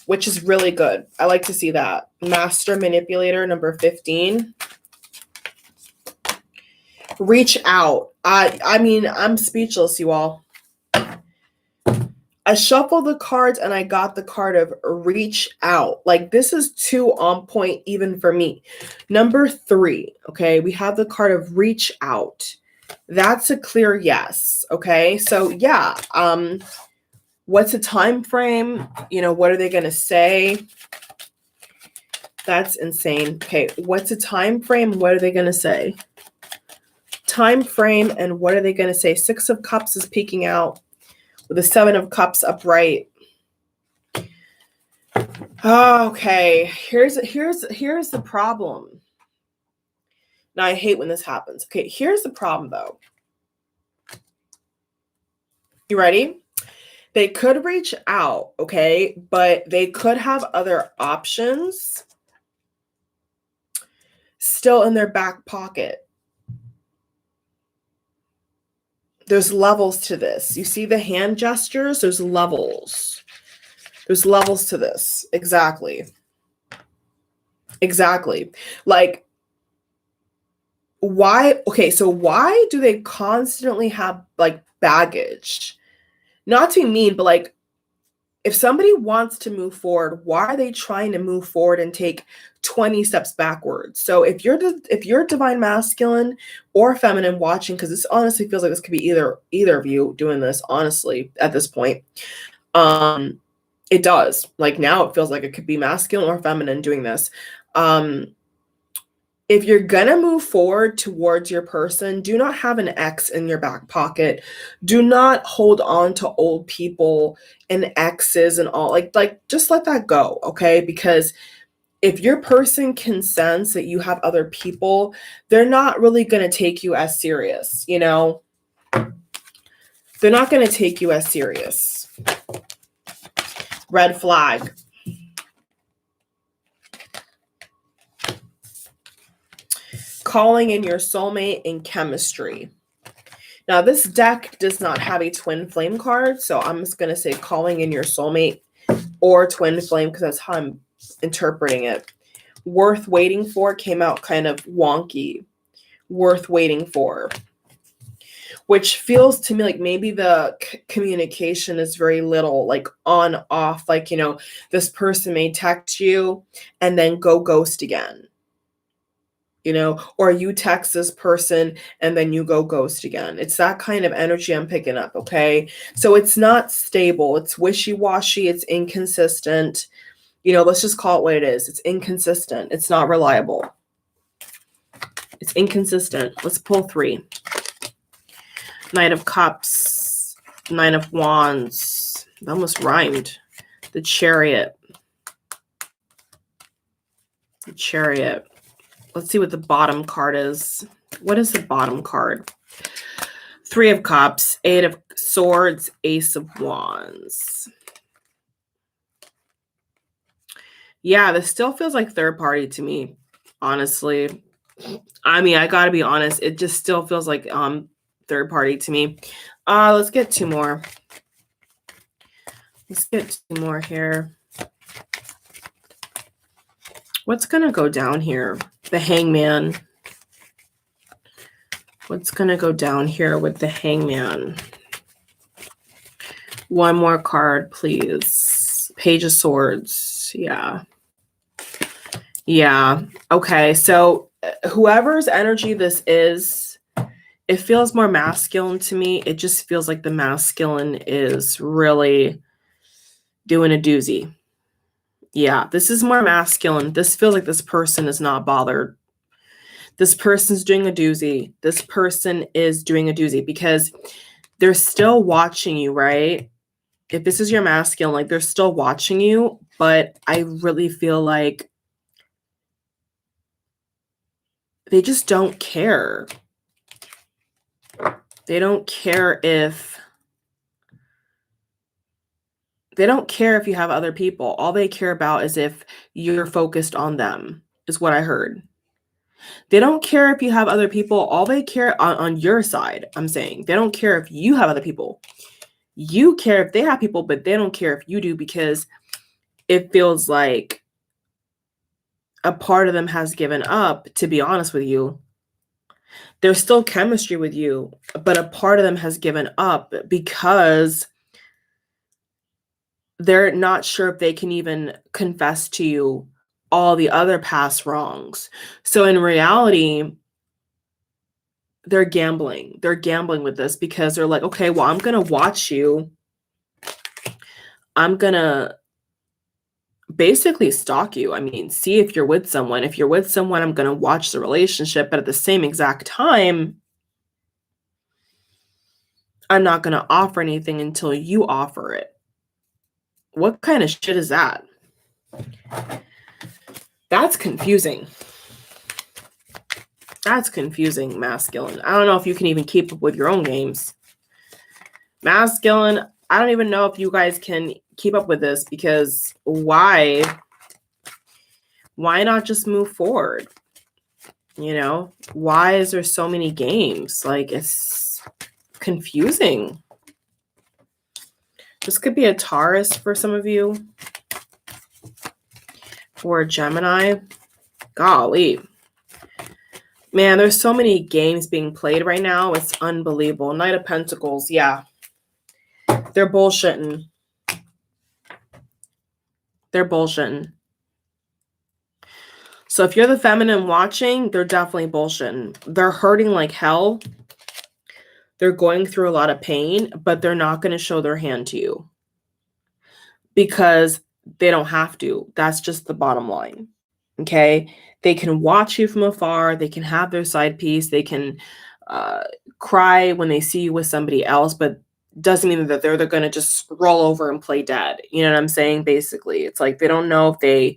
which is really good. I like to see that. Master manipulator, number 15. Reach out. I mean, I'm speechless, you all. I shuffled the cards and I got the card of reach out. Like, this is too on point even for me. Number 3, okay, we have the card of reach out. That's a clear yes. Okay, so yeah, what's the time frame? You know, what are they going to say? That's insane. Okay, what's the time frame? What are they going to say? Time frame and what are they going to say? 6 of Cups is peeking out with the 7 of Cups upright. Okay, here's the problem. Now, I hate when this happens. Okay, here's the problem though. You ready? They could reach out, okay, but they could have other options still in their back pocket. There's levels to this. You see the hand gestures? There's levels. There's levels to this. Exactly. Exactly. Like, why? Okay, so why do they constantly have like baggage? Not to be mean, but like, if somebody wants to move forward, why are they trying to move forward and take 20 steps backwards? So if you're divine masculine or feminine watching, because this honestly feels like this could be either of you doing this, honestly, at this point. It does. Like, now it feels like it could be masculine or feminine doing this. If you're gonna move forward towards your person, do not have an ex in your back pocket. Do not hold on to old people and exes and all. Like just let that go, okay? Because if your person can sense that you have other people, they're not really gonna take you as serious, you know? They're not gonna take you as serious. Red flag. Calling in your soulmate in chemistry. Now, this deck does not have a twin flame card, so I'm just going to say calling in your soulmate or twin flame because that's how I'm interpreting it. Worth waiting for came out kind of wonky. Worth waiting for. Which feels to me like maybe the communication is very little, like on, off. Like, you know, this person may text you and then go ghost again. You know, or you text this person and then you go ghost again. It's that kind of energy I'm picking up, okay? So it's not stable. It's wishy-washy. It's inconsistent. You know, let's just call it what it is. It's inconsistent. It's not reliable. It's inconsistent. Let's pull 3. Knight of Cups. Nine of Wands. That almost rhymed. The Chariot. The Chariot. Let's see what the bottom card is. What is the bottom card? 3 of Cups, 8 of Swords, Ace of Wands. Yeah, this still feels like third party to me, honestly. I mean, I gotta be honest. It just still feels like third party to me. Let's get 2 more. Let's get 2 more here. What's gonna go down here? The Hangman. What's going to go down here with the Hangman? 1 more card, please. Page of Swords. Yeah. Yeah. Okay. So whoever's energy this is, it feels more masculine to me. It just feels like the masculine is really doing a doozy. Yeah. This is more masculine. This feels like this person is not bothered. This person's doing a doozy. This person is doing a doozy because they're still watching you, right? If this is your masculine, like they're still watching you, but I really feel like they just don't care. They don't care if you have other people. All they care about is if you're focused on them, is what I heard. They don't care if you have other people. All they care on your side, I'm saying. They don't care if you have other people. You care if they have people, but they don't care if you do because it feels like a part of them has given up, to be honest with you. There's still chemistry with you, but a part of them has given up because they're not sure if they can even confess to you all the other past wrongs. So in reality, they're gambling. They're gambling with this because they're like, okay, well, I'm going to watch you. I'm going to basically stalk you. I mean, see if you're with someone. If you're with someone, I'm going to watch the relationship. But at the same exact time, I'm not going to offer anything until you offer it. What kind of shit is that? That's confusing. That's confusing, masculine. I don't know if you can even keep up with your own games. Masculine, I don't even know if you guys can keep up with this, because why not just move forward? You know, why is there so many games? Like, it's confusing. This could be a Taurus for some of you, or a Gemini. Golly. Man, there's so many games being played right now. It's unbelievable. Knight of Pentacles, yeah. They're bullshitting. They're bullshitting. So if you're the feminine watching, they're definitely bullshitting. They're hurting like hell. They're going through a lot of pain, but they're not going to show their hand to you because they don't have to. That's just the bottom line. Okay? They can watch you from afar. They can have their side piece. They can cry when they see you with somebody else, but doesn't mean that they're going to just roll over and play dead. You know what I'm saying? Basically, it's like they don't know if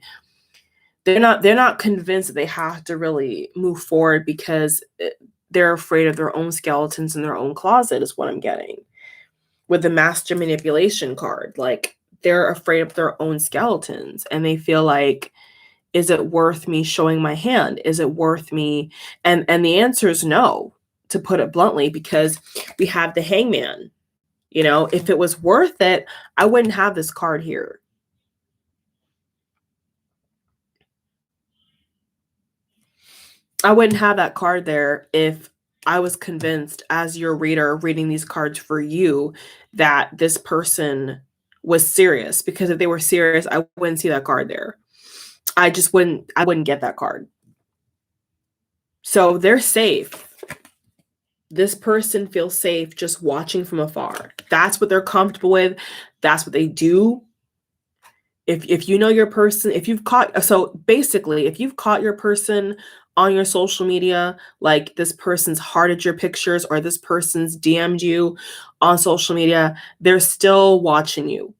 they're not convinced that they have to really move forward because they're afraid of their own skeletons in their own closet, is what I'm getting with the master manipulation card. Like, they're afraid of their own skeletons, and they feel like, is it worth me showing my hand? Is it worth me? And the answer is no, to put it bluntly, because we have the Hangman. You know, if it was worth it, I wouldn't have this card here. I wouldn't have that card there if I was convinced, as your reader reading these cards for you, that this person was serious. Because if they were serious, I wouldn't see that card there. I wouldn't get that card. So they're safe. This person feels safe just watching from afar. That's what they're comfortable with. That's what they do. If you know your person, if you've caught your person on your social media, like this person's hearted your pictures or this person's DM'd you on social media, they're still watching you.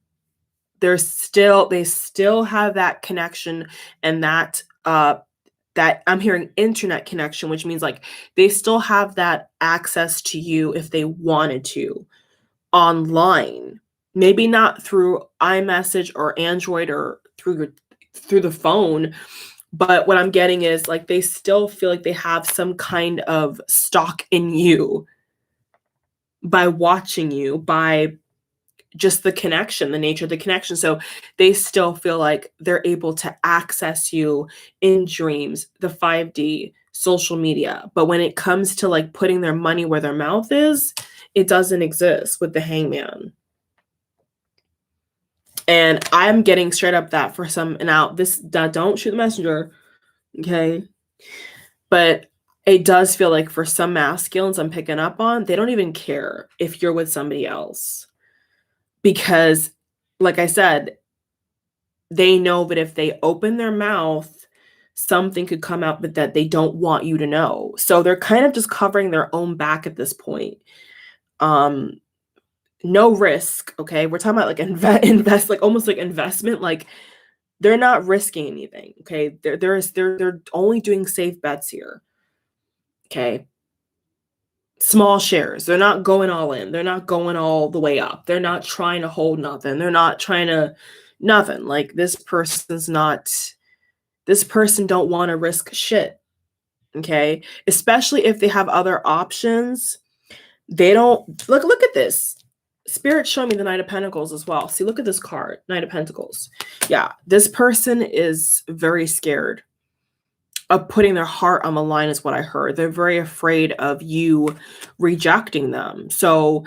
They still have that connection, and that I'm hearing internet connection, which means like they still have that access to you if they wanted to online. Maybe not through iMessage or Android or through the phone, but what I'm getting is like they still feel like they have some kind of stock in you by watching you, by just the connection, the nature of the connection. So they still feel like they're able to access you in dreams, the 5D, social media. But when it comes to like putting their money where their mouth is, it doesn't exist with the Hangman. And I'm getting straight up that for some, now this, don't shoot the messenger, okay? But it does feel like for some masculines I'm picking up on, they don't even care if you're with somebody else. Because, like I said, they know that if they open their mouth, something could come out but that they don't want you to know. So they're kind of just covering their own back at this point. No risk, okay? We're talking about like invest, like almost like investment. Like, they're not risking anything, okay? They're only doing safe bets here, okay? Small shares. They're not going all in. They're not going all the way up. They're not trying to hold nothing. They're not trying to nothing. Like, this person don't want to risk shit. Okay? Especially if they have other options. They don't look at this. Spirit showing me the Knight of Pentacles as well. See, look at this card, Knight of Pentacles. Yeah, this person is very scared of putting their heart on the line is what I heard. They're very afraid of you rejecting them. So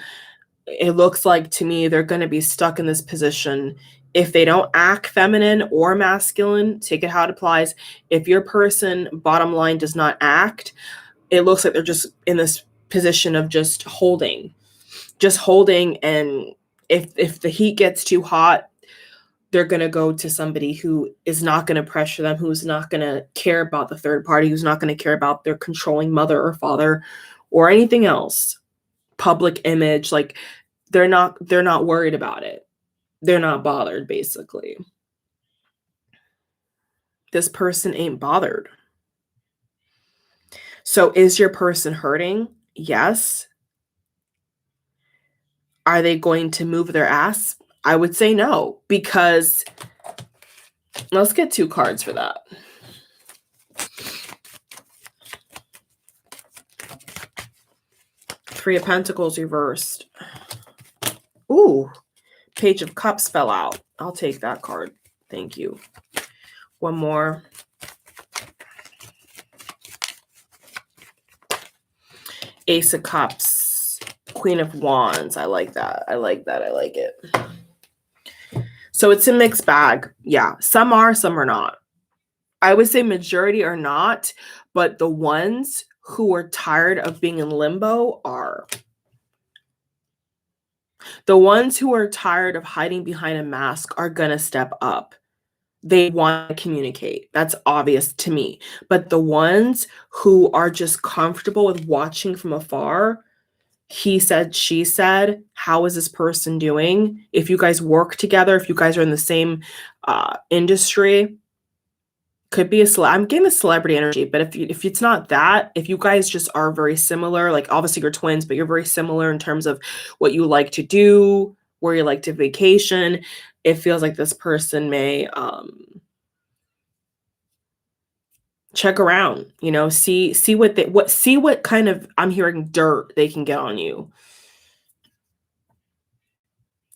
it looks like to me they're going to be stuck in this position. If they don't act feminine or masculine, take it how it applies. If your person, bottom line, does not act, it looks like they're just in this position of just holding. And if the heat gets too hot, they're going to go to somebody who is not going to pressure them, who's not going to care about the third party, who's not going to care about their controlling mother or father or anything else. Public image, like they're not worried about it. They're not bothered, basically. This person ain't bothered. So is your person hurting? Yes. Are they going to move their ass? I would say no, because let's get 2 cards for that. Three of Pentacles reversed. Ooh, Page of Cups fell out. I'll take that card. Thank you. One more. Ace of Cups, Queen of Wands. I like that. I like it. So it's a mixed bag. Yeah, some are, some are not. I would say majority are not, but the ones who are tired of being in limbo are. The ones who are tired of hiding behind a mask are going to step up. They want to communicate. That's obvious to me. But the ones who are just comfortable with watching from afar, he said, she said, how is this person doing? If you guys work together, if you guys are in the same industry, could be I'm getting the celebrity energy, but if it's not that, if you guys just are very similar, like obviously you're twins, but you're very similar in terms of what you like to do, where you like to vacation, it feels like this person may check around, you know, see what kind of, I'm hearing, dirt they can get on you.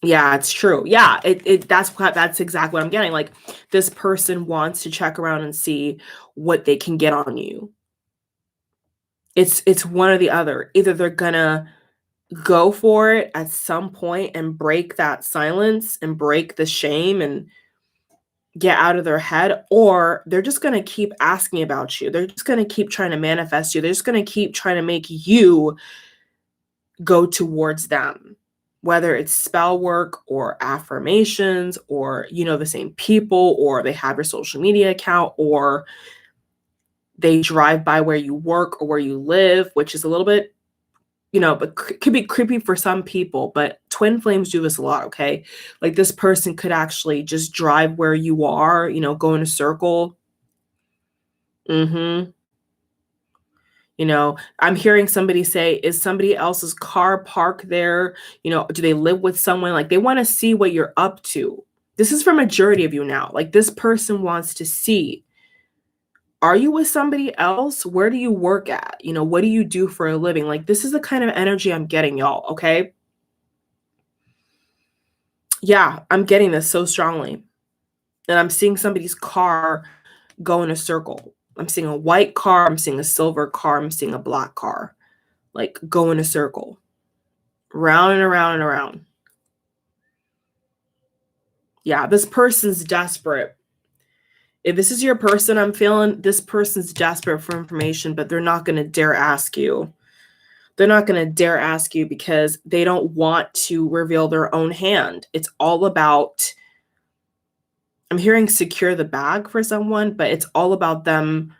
Yeah, it's true. Yeah, that's exactly what I'm getting. Like this person wants to check around and see what they can get on you. It's one or the other. Either they're gonna go for it at some point and break that silence and break the shame and get out of their head, or they're just gonna keep asking about you. They're just gonna keep trying to manifest you. They're just gonna keep trying to make you go towards them. Whether it's spell work or affirmations or, you know, the same people, or they have your social media account, or they drive by where you work or where you live, which is a little bit, you know, but could be creepy for some people, but twin flames do this a lot, okay? Like this person could actually just drive where you are, you know, go in a circle. You know, I'm hearing somebody say, is somebody else's car parked there? You know, do they live with someone? Like they want to see what you're up to. This is for majority of you now. Like this person wants to see, are you with somebody else? Where do you work at? You know, what do you do for a living? Like this is the kind of energy I'm getting, y'all, okay? Yeah, I'm getting this so strongly. And I'm seeing somebody's car go in a circle. I'm seeing a white car, I'm seeing a silver car, I'm seeing a black car. Like go in a circle. Round and around and around. Yeah, this person's desperate. If this is your person, I'm feeling this person's desperate for information, but they're not going to dare ask you. They're not going to dare ask you because they don't want to reveal their own hand. It's all about, I'm hearing secure the bag for someone, but it's all about them.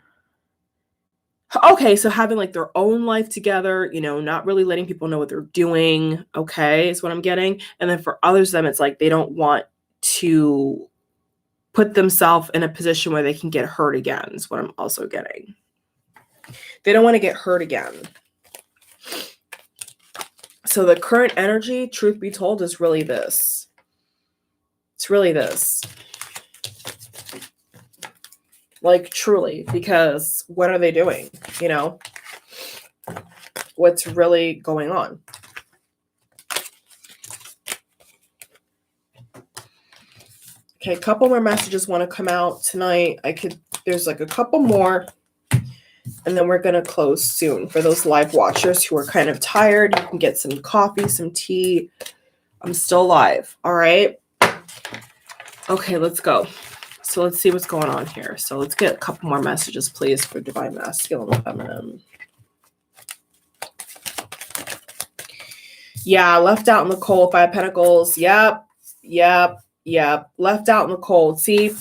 Okay, so having like their own life together, you know, not really letting people know what they're doing, okay, is what I'm getting. And then for others of them, it's like they don't want to put themselves in a position where they can get hurt again, is what I'm also getting. They don't want to get hurt again. So the current energy, truth be told, is really this. It's really this. Like truly, because what are they doing? You know, what's really going on? Okay, a couple more messages want to come out tonight. There's like a couple more. And then we're going to close soon. For those live watchers who are kind of tired, you can get some coffee, some tea. I'm still live. All right. Okay, let's go. So let's see what's going on here. So let's get a couple more messages, please, for Divine Masculine and Feminine. Yeah, left out in the cold, 5 Pentacles. Yep. Left out in the cold. See,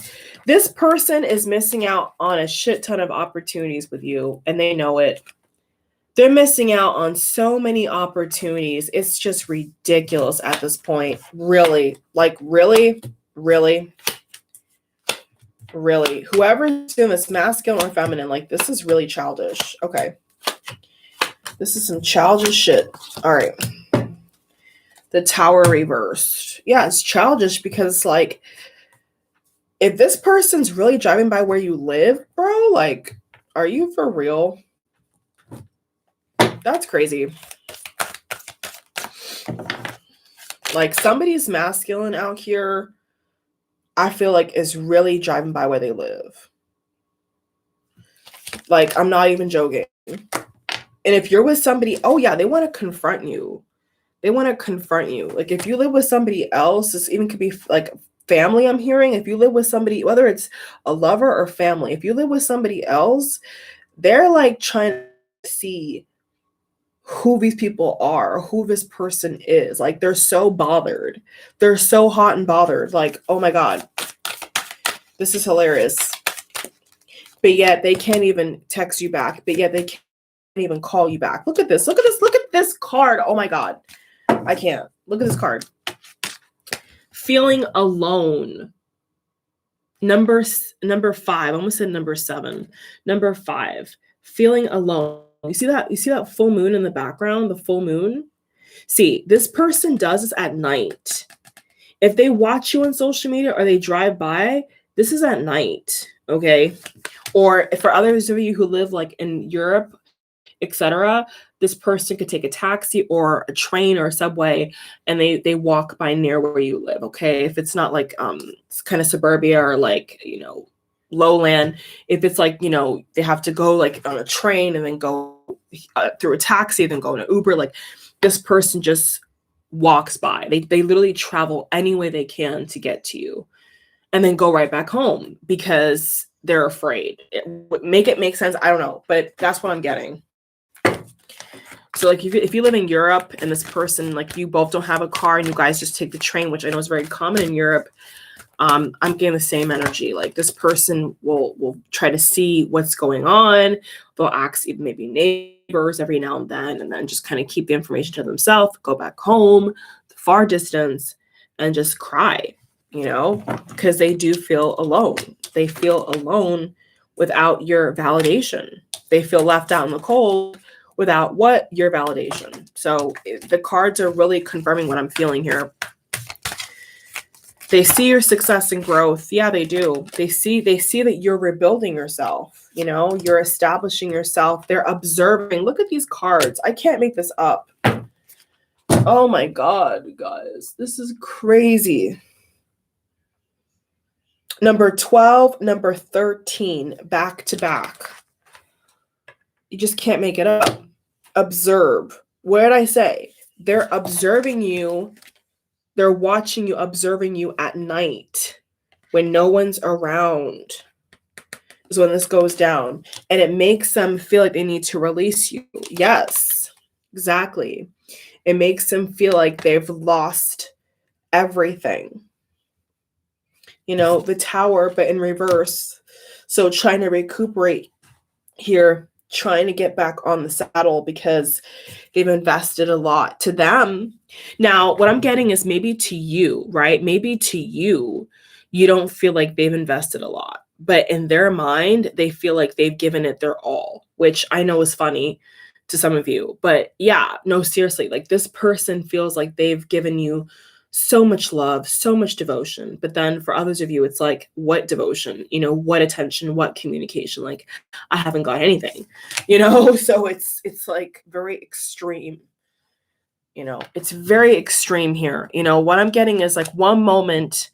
this person is missing out on a shit ton of opportunities with you, and they know it. They're missing out on so many opportunities. It's just ridiculous at this point. Really. Like, really? Whoever's doing this, masculine or feminine, like, this is really childish. Okay. This is some childish shit. All right. The Tower reversed. Yeah, it's childish because, like, if this person's really driving by where you live, bro, like, are you for real? That's crazy. Like, somebody's masculine out here, I feel like, is really driving by where they live. Like, I'm not even joking. And if you're with somebody, oh yeah, they want to confront you. Like, if you live with somebody else, this even could be like family, I'm hearing. If you live with somebody, whether it's a lover or family, if you live with somebody else, they're like trying to see who these people are, who this person is. Like, they're so bothered. They're so hot and bothered. Like, oh my God, this is hilarious. But yet they can't even text you back. But yet they can't even call you back. Look at this. Look at this card. Oh my God. I can't. Look at this card. Feeling alone. Number 5. I almost said number 7. Number 5. Feeling alone. You see that? You see that full moon in the background? The full moon? See, this person does this at night. If they watch you on social media or they drive by, this is at night, okay? Or for others of you who live like in Europe, etc., this person could take a taxi or a train or a subway and they walk by near where you live, okay? If it's not like it's kind of suburbia or like, you know, lowland, if it's like, you know, they have to go like on a train and then go through a taxi, then go in an Uber, like this person just walks by. They literally travel any way they can to get to you and then go right back home because they're afraid. Make it make sense? I don't know, but that's what I'm getting. So like if you live in Europe and this person, like you both don't have a car and you guys just take the train, which I know is very common in Europe, I'm getting the same energy. Like this person will try to see what's going on. They'll ask even maybe neighbors every now and then just kind of keep the information to themselves, go back home, far distance, and just cry, you know, because they do feel alone. They feel alone without your validation. They feel left out in the cold without what? Your validation. So the cards are really confirming what I'm feeling here. They see your success and growth. Yeah, they do. They see that you're rebuilding yourself. You know, you're establishing yourself. They're observing. Look at these cards. I can't make this up. Oh my God, guys. This is crazy. Number 12, number 13, back to back. You just can't make it up. Observe. What did I say? They're observing you. They're watching you, observing you at night when no one's around is when this goes down. And it makes them feel like they need to release you. Yes, exactly. It makes them feel like they've lost everything. You know, the Tower, but in reverse. So trying to recuperate here, trying to get back on the saddle because they've invested a lot to them. Now, what I'm getting is maybe to you, right? Maybe to you, you don't feel like they've invested a lot, but in their mind, they feel like they've given it their all, which I know is funny to some of you, but yeah, no, seriously, like this person feels like they've given you so much love, so much devotion. But then for others of you, it's like, what devotion, you know, what attention, what communication? Like, I haven't got anything, you know? So it's like very extreme, you know, it's very extreme here. You know, what I'm getting is like one moment,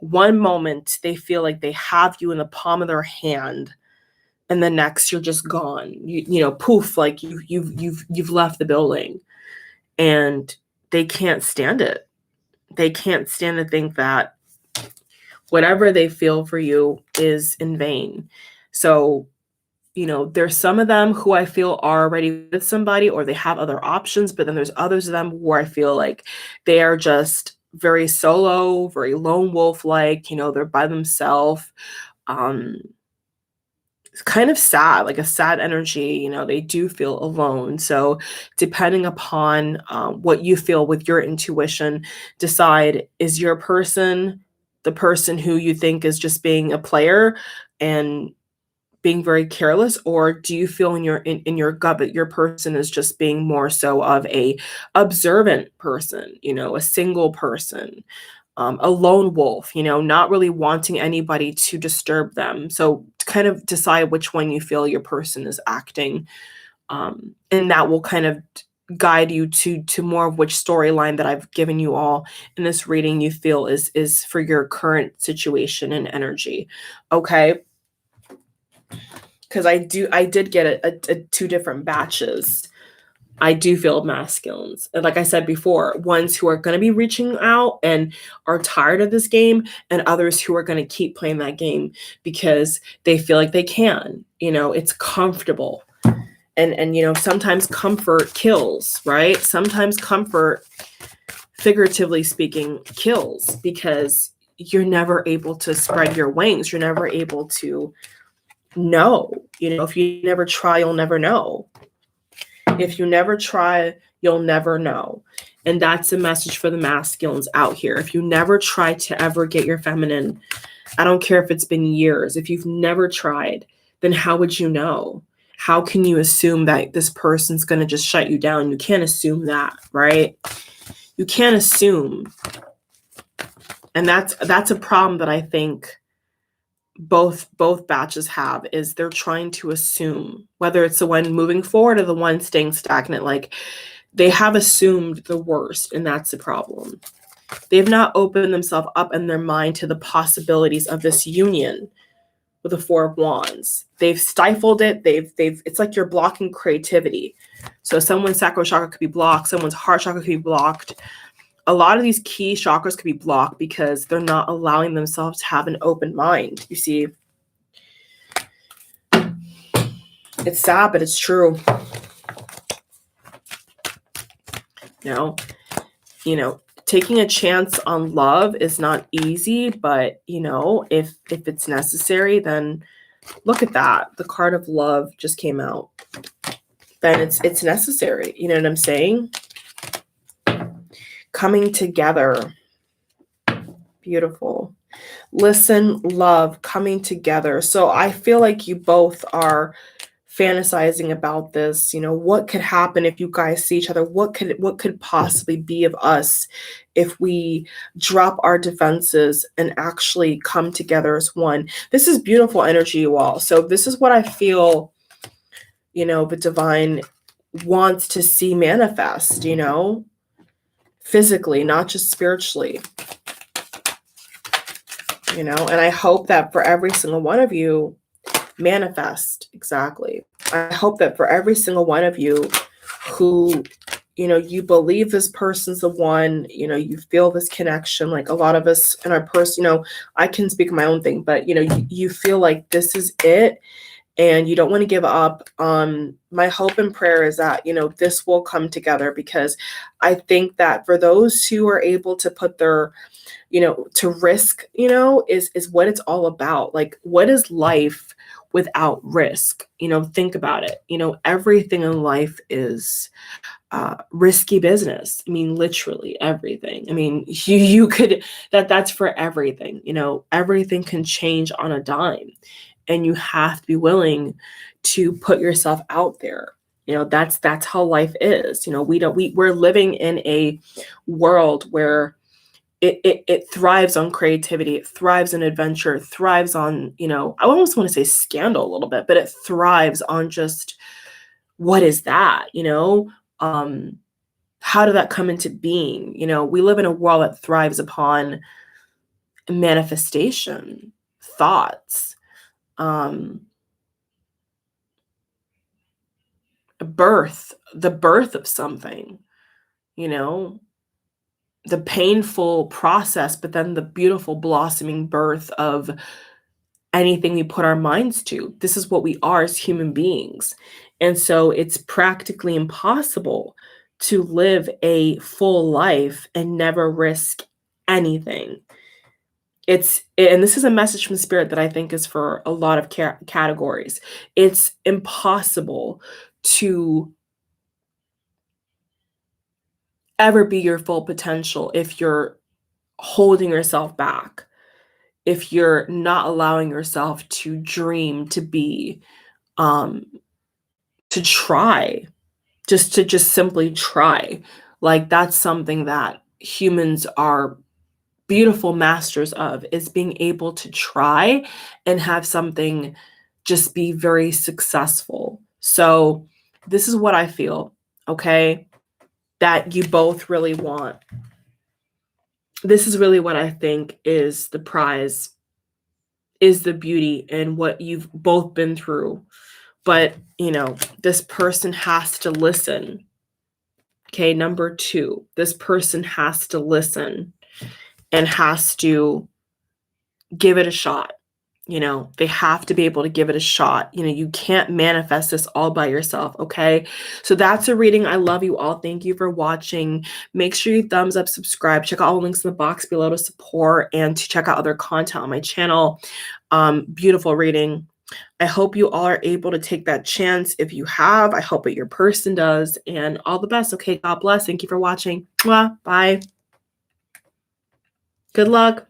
they feel like they have you in the palm of their hand. and the next you're just gone. You know, poof, like you've left the building, and they can't stand it. They can't stand to think that whatever they feel for you is in vain. So, you know, there's some of them who I feel are already with somebody or they have other options, but then there's others of them where I feel like they are just very solo, very lone wolf like, you know, they're by themselves. It's kind of sad, like a sad energy, you know, they do feel alone. So depending upon what you feel with your intuition, decide, is your person the person who you think is just being a player and being very careless, or do you feel in your gut that your person is just being more so of a observant person, you know, a single person, a lone wolf, you know, not really wanting anybody to disturb them. So to kind of decide which one you feel your person is acting, and that will kind of guide you to more of which storyline that I've given you all in this reading you feel is for your current situation and energy. Okay, because I did get a two different batches. I do feel masculines. And like I said before, ones who are going to be reaching out and are tired of this game, and others who are going to keep playing that game because they feel like they can. You know, it's comfortable. And you know, sometimes comfort kills, right? Sometimes comfort, figuratively speaking, kills because you're never able to spread your wings. You're never able to know. You know, if you never try, you'll never know. If you never try, you'll never know. And that's a message for the masculines out here. If you never try to ever get your feminine, I don't care if it's been years, if you've never tried, then how would you know? How can you assume that this person's going to just shut you down? You can't assume that, right? You can't assume. And that's a problem that I think both batches have, is they're trying to assume, whether it's the one moving forward or the one staying stagnant. Like, they have assumed the worst, and that's the problem. They've not opened themselves up in their mind to the possibilities of this union with the Four of Wands. They've stifled it. They've it's like you're blocking creativity. So someone's sacral chakra could be blocked, someone's heart chakra could be blocked. A lot of these key chakras could be blocked because they're not allowing themselves to have an open mind. You see, it's sad, but it's true. You know, taking a chance on love is not easy, but you know, if it's necessary, then look at that. The card of love just came out. Then it's necessary. You know what I'm saying? Coming together. Beautiful. Listen, love, coming together. So I feel like you both are fantasizing about this. You know, what could happen if you guys see each other? What could possibly be of us if we drop our defenses and actually come together as one? This is beautiful energy, you all. So this is what I feel, you know, the divine wants to see manifest, you know, physically, not just spiritually. You know, and I hope that for every single one of you, manifest. Exactly. I hope that for every single one of you who, you know, you believe this person's the one, you know, you feel this connection, like a lot of us in our person, you know, I can speak my own thing, but you know, you feel like this is it and you don't want to give up. My hope and prayer is that, you know, this will come together, because I think that for those who are able to put their, you know, to risk, you know, is what it's all about. Like, what is life without risk? You know, think about it. You know, everything in life is risky business. I mean, literally everything. I mean, you could, that's for everything. You know, everything can change on a dime, and you have to be willing to put yourself out there. You know, that's how life is. You know, we're living in a world where it thrives on creativity, it thrives on adventure, it thrives on, you know, I almost want to say scandal a little bit, but it thrives on just, what is that, you know? How did that come into being? You know, we live in a world that thrives upon manifestation, thoughts, the birth of something, you know, the painful process, but then the beautiful blossoming birth of anything we put our minds to. This is what we are as human beings. And so it's practically impossible to live a full life and never risk anything. And this is a message from spirit that I think is for a lot of categories. It's impossible to ever be your full potential if you're holding yourself back, if you're not allowing yourself to dream, to be, to try, just simply try. Like, that's something that humans are beautiful masters of, is being able to try and have something just be very successful. So this is what I feel, okay, that you both really want. This is really what I think is the prize, is the beauty in what you've both been through. But, this person has to listen. Okay, number 2, this person has to listen and has to give it a shot. They have to be able to give it a shot. You can't manifest this all by yourself, okay? So that's a reading. I love you all. Thank you for watching. Make sure you thumbs up, subscribe, check out all the links in the box below to support and to check out other content on my channel. Beautiful reading. I hope you all are able to take that chance. If you have, I hope that your person does. And all the best, okay? God bless. Thank you for watching. Mwah. Bye. Good luck.